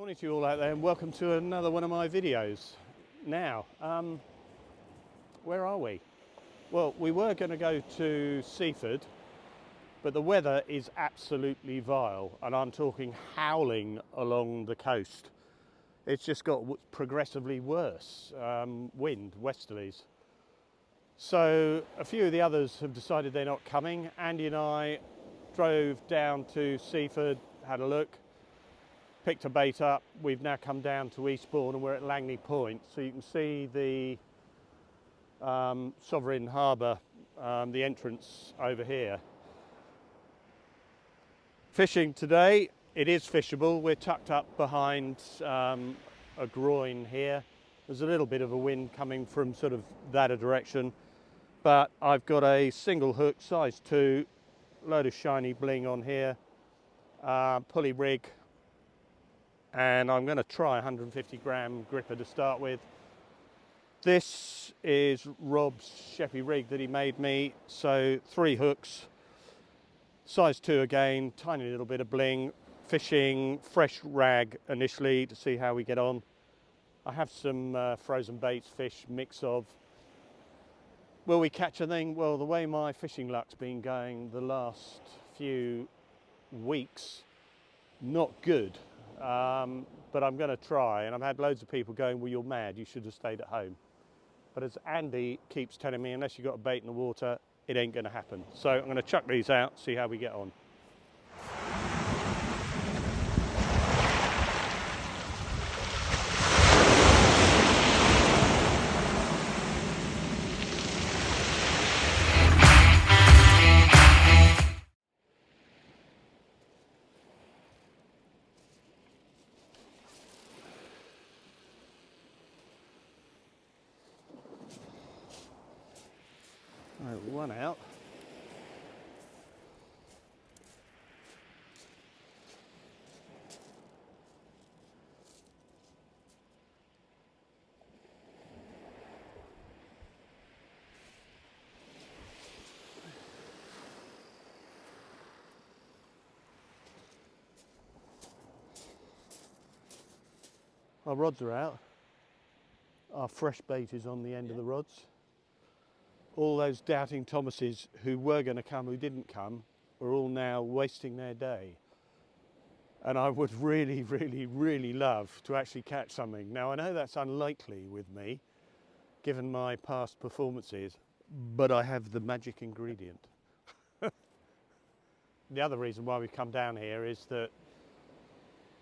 Morning to you all out there and welcome to another one of my videos. Now, where are we? Well, we were going to go to Seaford, but the weather is absolutely vile and I'm talking howling along the coast. It's just got progressively worse, wind, westerlies. So a few of the others have decided they're not coming. Andy and I drove down to Seaford, had a look, picked a bait up. We've now come down to Eastbourne and we're at Langney Point. So you can see the Sovereign Harbour, the entrance over here. Fishing today, it is fishable. We're tucked up behind a groin here. There's a little bit of a wind coming from sort of that direction, but I've got a single hook, size 2, load of shiny bling on here, pulley rig, and I'm going to try 150 gram gripper to start with. This is Rob's Sheppy rig that he made me, so 3 hooks, size 2 again, tiny little bit of bling, fishing fresh rag initially to see how we get on. I have some frozen baits fish mix of. Will we catch anything? Well, the way my fishing luck's been going the last few weeks, not good. But I'm going to try, and I've had loads of people going, well, you're mad, you should have stayed at home. But as Andy keeps telling me, unless you've got a bait in the water, it ain't going to happen. So I'm going to chuck these out, see how we get on. One out. Our rods are out. Our fresh bait is on the end of the rods. All those doubting Thomases who were going to come, who didn't come, are all now wasting their day. And I would really, really, really love to actually catch something. Now, I know that's unlikely with me, given my past performances, but I have the magic ingredient. The other reason why we've come down here is that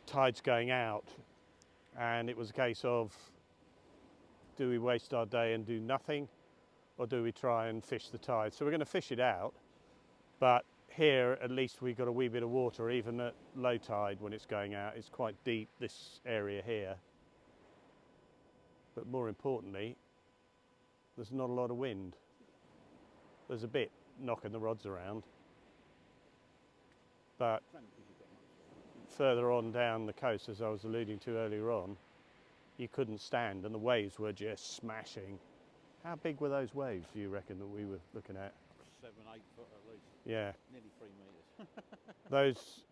tide's going out, and it was a case of, do we waste our day and do nothing? Or do we try and fish the tide? So we're going to fish it out, but here at least we've got a wee bit of water, even at low tide when it's going out. It's quite deep, this area here. But more importantly, there's not a lot of wind. There's a bit knocking the rods around, but further on down the coast, as I was alluding to earlier on, you couldn't stand and the waves were just smashing. How big were those waves, do you reckon, that we were looking at? 7, 8 foot at least. Yeah. Nearly 3 metres.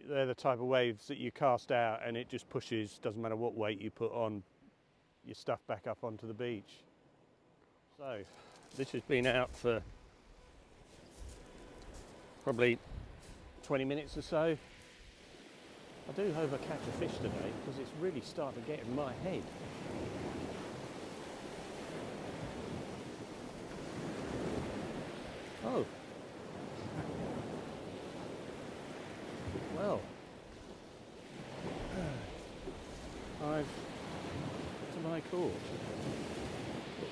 They're the type of waves that you cast out and it just pushes, doesn't matter what weight you put on your stuff back up onto the beach. So, this has been out for probably 20 minutes or so. I do hope I catch a fish today because it's really starting to get in my head. Oh, well, I've to my caught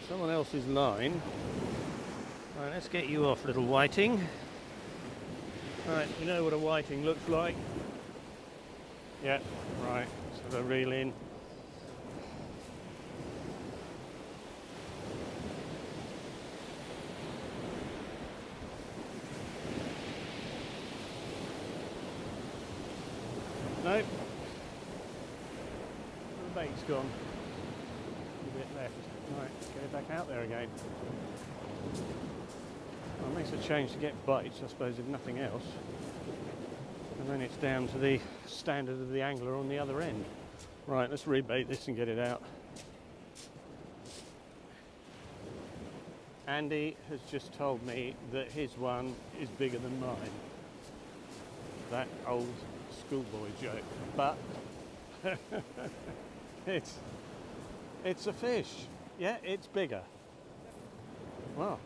someone else's line. Right, let's get you off, little whiting. Right, you know what a whiting looks like? Yeah, right, so I reel in. Nope. The bait's gone. A bit left. Right, get it back out there again. Well, it makes a change to get bites, I suppose, if nothing else. And And then it's down to the standard of the angler on the other end. Right, let's rebait this and get it out. Andy has just told me that his one is bigger than mine. That old schoolboy joke. But it's a fish. Yeah, it's bigger. Well,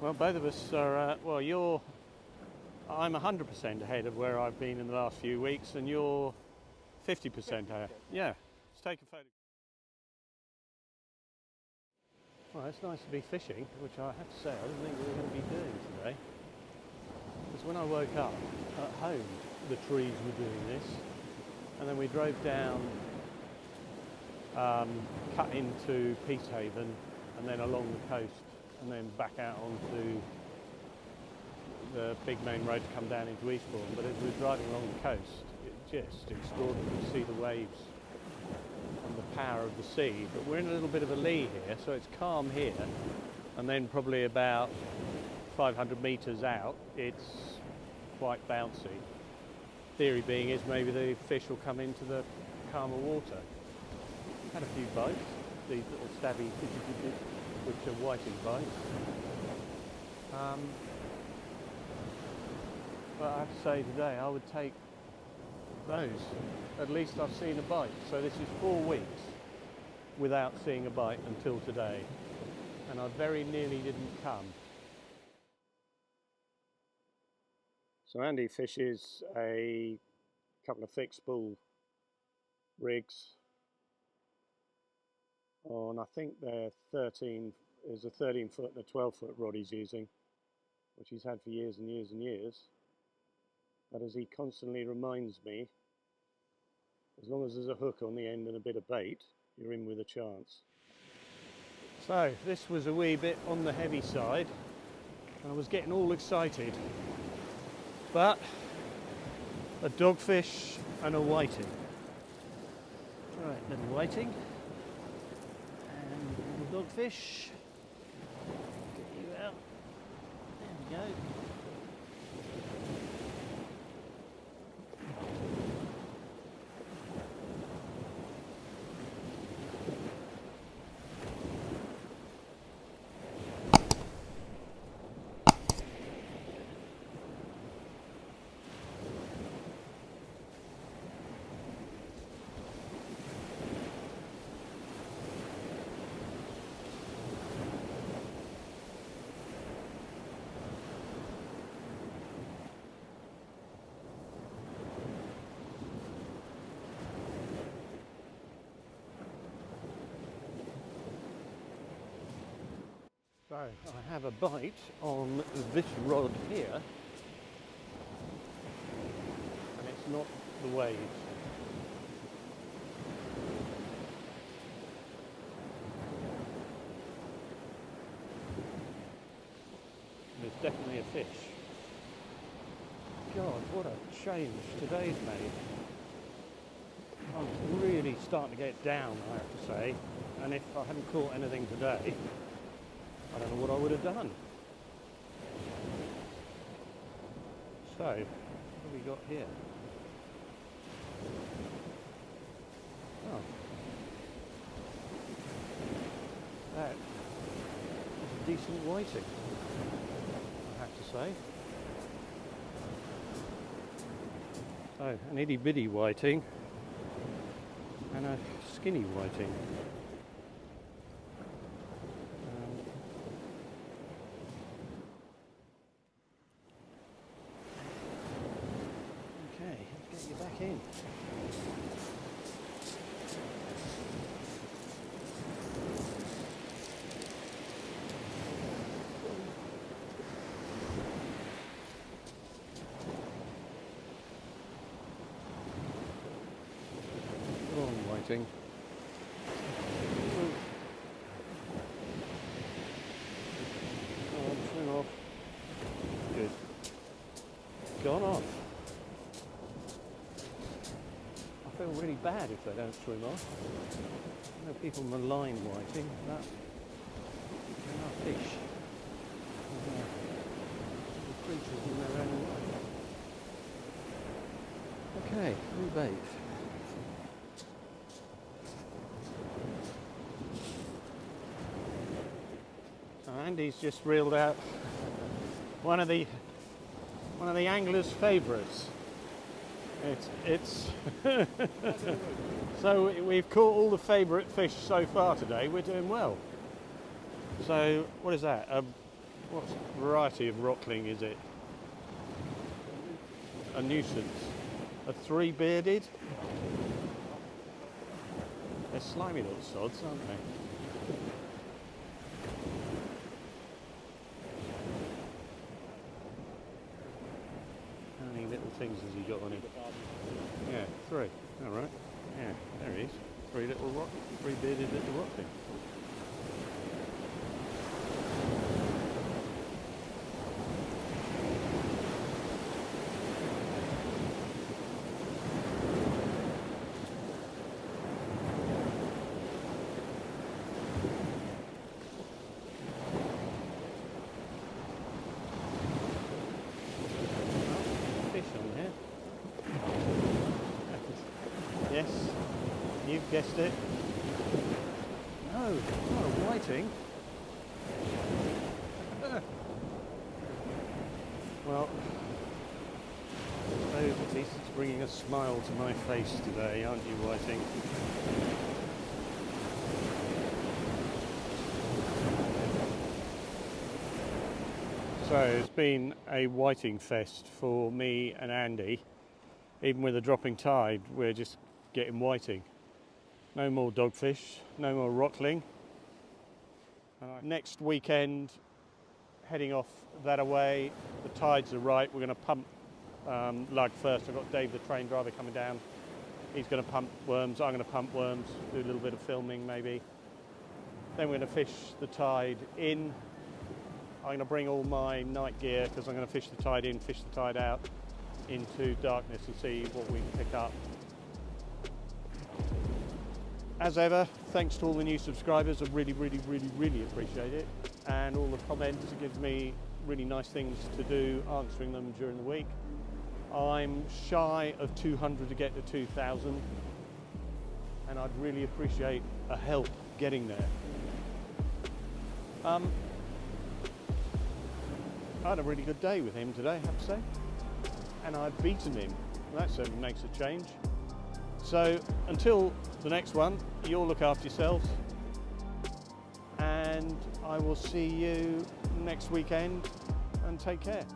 both of us are, I'm 100% ahead of where I've been in the last few weeks, and you're 50% ahead. Yeah, let's take a photo. Well, it's nice to be fishing, which I have to say I didn't think we were going to be doing today. Because when I woke up at home, the trees were doing this, and then we drove down, cut into Peacehaven, and then along the coast, and then back out onto the big main road to come down into Eastbourne. But as we were driving along the coast, it's just extraordinary to see the waves and the power of the sea. But we're in a little bit of a lee here, so it's calm here, and then probably about 500 metres out, it's quite bouncy. Theory being is maybe the fish will come into the calmer water. Had a few bites, these little stabby, which are whiting bites. But I have to say today I would take those. At least I've seen a bite. So this is 4 weeks without seeing a bite until today. And I very nearly didn't come. So Andy fishes a couple of thick spool rigs on, I think they're 13, is a 13 foot and a 12 foot rod he's using, which he's had for years and years and years. But as he constantly reminds me, as long as there's a hook on the end and a bit of bait, you're in with a chance. So this was a wee bit on the heavy side. I was getting all excited, but a dogfish and a whiting. Right, little whiting and little dogfish. Get you out. There we go. So I have a bite on this rod here, and it's not the waves. It's definitely a fish. God, what a change today's made. I'm really starting to get down, I have to say, and if I hadn't caught anything today, I don't know what I would have done. So, what have we got here? Oh. That is a decent whiting, I have to say. So, an itty bitty whiting and a skinny whiting. Okay, let's get you back in. Go on, whiting. Go on, swing off. Good. Gone off. I feel really bad if they don't swim off. I know people malign whiting, but they are fish. They're little creatures in their own way. Okay, rebait. So Andy's just reeled out one of the angler's favourites. It's so we've caught all the favourite fish so far today. We're doing well. So what is that? What variety of rockling is it? A nuisance. A three-bearded? They're slimy little sods, aren't they? How many little things has he got on him? Yeah, 3. All right. Yeah, there he is. 3-bearded little rockling. Fish on here. Yes, you've guessed it. No, not a whiting. Well, I suppose at least it's bringing a smile to my face today, aren't you, whiting? So it's been a whiting fest for me and Andy. Even with a dropping tide, we're just getting whiting. No more dogfish, no more rockling. Next weekend, heading off that away. The tides are right. We're going to pump lug first. I've got Dave, the train driver, coming down. He's going to pump worms. I'm going to pump worms, do a little bit of filming maybe. Then we're going to fish the tide in. I'm going to bring all my night gear because I'm going to fish the tide in, fish the tide out into darkness and see what we can pick up. As ever, thanks to all the new subscribers. I really appreciate it. And all the comments, it gives me really nice things to do, answering them during the week. I'm shy of 200 to get to 2,000. And I'd really appreciate a help getting there. I had a really good day with him today, I have to say. And I've beaten him. That certainly makes a change. So until the next one, you all look after yourselves. And I will see you next weekend, and take care.